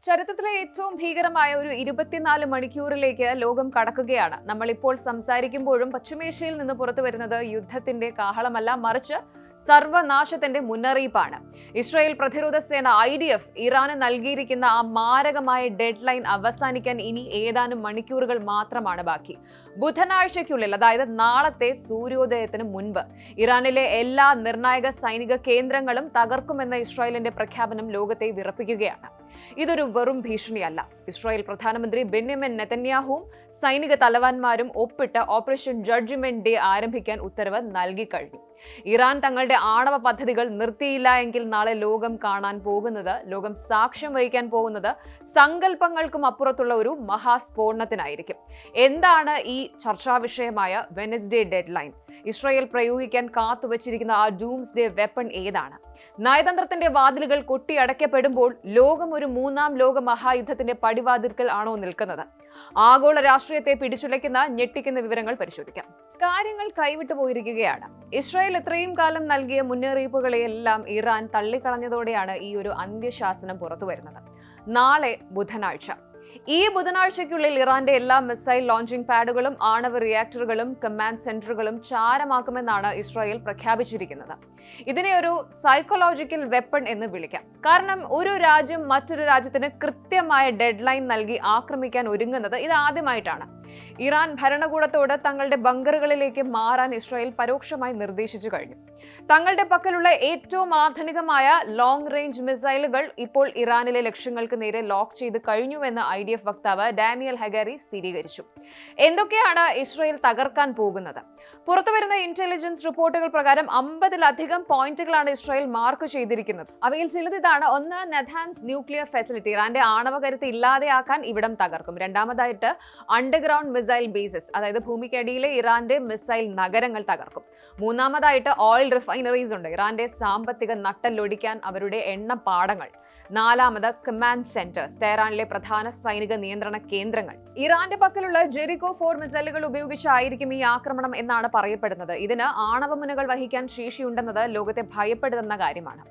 ചരിത്രത്തിലെ ഏറ്റവും ഭീകരമായ ഒരു 24 മണിക്കൂറിലേക്ക് ലോകം കടക്കുകയാണ്. നമ്മളിപ്പോൾ സംസാരിക്കുമ്പോഴും പശ്ചിമേഷ്യയിൽ നിന്ന് പുറത്തു വരുന്നത് യുദ്ധത്തിന്റെ കാഹളമല്ല, മറിച്ച് സർവനാശത്തിന്റെ മുന്നറിയിപ്പാണ്. ഇസ്രായേൽ പ്രതിരോധ സേന IDF ഇറാന് നൽകിയിരിക്കുന്ന ആ മാരകമായ ഡെഡ് ലൈൻ അവസാനിക്കാൻ ഇനി ഏതാനും മണിക്കൂറുകൾ മാത്രമാണ് ബാക്കി. ബുധനാഴ്ചയ്ക്കുള്ളിൽ, അതായത് നാളത്തെ സൂര്യോദയത്തിന് മുൻപ് ഇറാനിലെ എല്ലാ നിർണായക സൈനിക കേന്ദ്രങ്ങളും തകർക്കുമെന്ന ഇസ്രായേലിന്റെ പ്രഖ്യാപനം ലോകത്തെ വിറപ്പിക്കുകയാണ്. ഇതൊരു വെറും ഭീഷണിയല്ല. ഇസ്രായേൽ പ്രധാനമന്ത്രി ബെന്യാമിൻ നെതന്യാഹുവും സൈനിക തലവന്മാരും ഒപ്പിട്ട് ഓപ്പറേഷൻ ജഡ്ജ്മെന്റ് ഡേ ആരംഭിക്കാൻ ഉത്തരവ് നൽകിക്കഴിഞ്ഞു. ഇറാൻ തങ്ങളുടെ ആണവ പദ്ധതികൾ നിർത്തിയില്ല എങ്കിൽ നാളെ ലോകം കാണാൻ പോകുന്നത്, ലോകം സാക്ഷ്യം വഹിക്കാൻ പോകുന്നത് സങ്കല്പങ്ങൾക്കും അപ്പുറത്തുള്ള ഒരു മഹാസ്ഫോടനത്തിനായിരിക്കും. എന്താണ് ഈ ചർച്ചാ വിഷയമായ വെനസ്ഡേ ഡെഡ് ലൈൻ? ഇസ്രായേൽ പ്രയോഗിക്കാൻ കാത്തുവച്ചിരിക്കുന്ന ആ ഡൂംസ്ഡേ വെപ്പൺ ഏതാണ്? നയതന്ത്രത്തിന്റെ വാതിലുകൾ കൊട്ടിയടയ്ക്കപ്പെടുമ്പോൾ ലോകം ഒരു മൂന്നാം ലോക മഹായുദ്ധത്തിന്റെ പടിവാതിൽക്കൽ ആണോ നിൽക്കുന്നത്? ആഗോള രാഷ്ട്രീയത്തെ പിടിച്ചുലയ്ക്കുന്ന ഞെട്ടിക്കുന്ന വിവരങ്ങൾ പരിശോധിക്കാം. കാര്യങ്ങൾ കൈവിട്ടു പോയിരിക്കുകയാണ്. ഇസ്രായേൽ ഇത്രയും കാലം നൽകിയ മുന്നറിയിപ്പുകളെയെല്ലാം ഇറാൻ തള്ളിക്കളഞ്ഞതോടെയാണ് ഈ ഒരു അന്ത്യശാസനം പുറത്തു വരുന്നത്. നാളെ ബുധനാഴ്ച. ഈ ബുധനാഴ്ചയ്ക്കുള്ളിൽ ഇറാന്റെ എല്ലാ മിസൈൽ ലോഞ്ചിംഗ് പാഡുകളും ആണവ റിയാക്ടറുകളും കമാൻഡ് സെന്ററുകളും ചാരമാക്കുമെന്നാണ് ഇസ്രായേൽ പ്രഖ്യാപിച്ചിരിക്കുന്നത്. ഇതിനെ ഒരു സൈക്കോളജിക്കൽ വെപ്പൺ എന്ന് വിളിക്കാം. കാരണം ഒരു രാജ്യം മറ്റൊരു രാജ്യത്തിന് കൃത്യമായ ഡെഡ് ലൈൻ നൽകി ആക്രമിക്കാൻ ഒരുങ്ങുന്നത് ഇതാദ്യമായിട്ടാണ്. ഇറാൻ ഭരണകൂടത്തോട് തങ്ങളുടെ ബങ്കറുകളിലേക്ക് മാറാൻ ഇസ്രായേൽ പരോക്ഷമായി നിർദ്ദേശിച്ചു കഴിഞ്ഞു. തങ്ങളുടെ പക്കലുള്ള ഏറ്റവും ആധുനികമായ ലോങ് റേഞ്ച് മിസൈലുകൾ ഇപ്പോൾ ഇറാനിലെ ലക്ഷ്യങ്ങൾക്ക് നേരെ ലോക്ക് ചെയ്ത് കഴിഞ്ഞുവെന്ന് IDF വക്താവ് ഡാനിയൽ ഹഗാരി സ്ഥിരീകരിച്ചു. എന്തൊക്കെയാണ് ഇസ്രായേൽ തകർക്കാൻ പോകുന്നത്? പുറത്തുവരുന്ന ഇന്റലിജൻസ് റിപ്പോർട്ടുകൾ പ്രകാരം 50-ലധികം പോയിന്റുകളാണ് ഇസ്രായേൽ മാർക്ക് ചെയ്തിരിക്കുന്നത്. അവയിൽ ചിലത് ഇതാണ്. ഒന്ന്, നെഥാൻസ് ന്യൂക്ലിയർ ഫെസിലിറ്റി. ഇറാന്റെ ആണവ കരുത്ത് ഇല്ലാതെയാക്കാൻ ഇവിടം തകർക്കും. രണ്ടാമതായിട്ട് അണ്ടർഗ്രൗണ്ട് മിസൈൽ ബേസസ്, അതായത് ഭൂമിക്കടിയിലെ ഇറാന്റെ മിസൈൽ നഗരങ്ങൾ തകർക്കും. മൂന്നാമതായിട്ട് ഓയിൽ റിഫൈനറീസ് ഉണ്ട്. ഇറാന്റെ സാമ്പത്തിക നട്ടെല്ലൊടിക്കാൻ അവരുടെ എണ്ണപ്പാടങ്ങൾ. നാലാമത് കമാൻഡ് സെന്റേഴ്സ്, ടെഹ്റാനിലെ പ്രധാന സൈനിക നിയന്ത്രണ കേന്ദ്രങ്ങൾ. ഇറാന്റെ പക്കലുള്ള ജെറിക്കോ 4 മിസൈലുകൾ ഉപയോഗിച്ചായിരിക്കും ഈ ആക്രമണം എന്നാണ് പറയപ്പെടുന്നത്. ഇതിന് ആണവ മുനകൾ വഹിക്കാൻ ശേഷിയുണ്ടെന്നത് ലോകത്തെ ഭയപ്പെടുത്തുന്ന കാര്യമാണ്.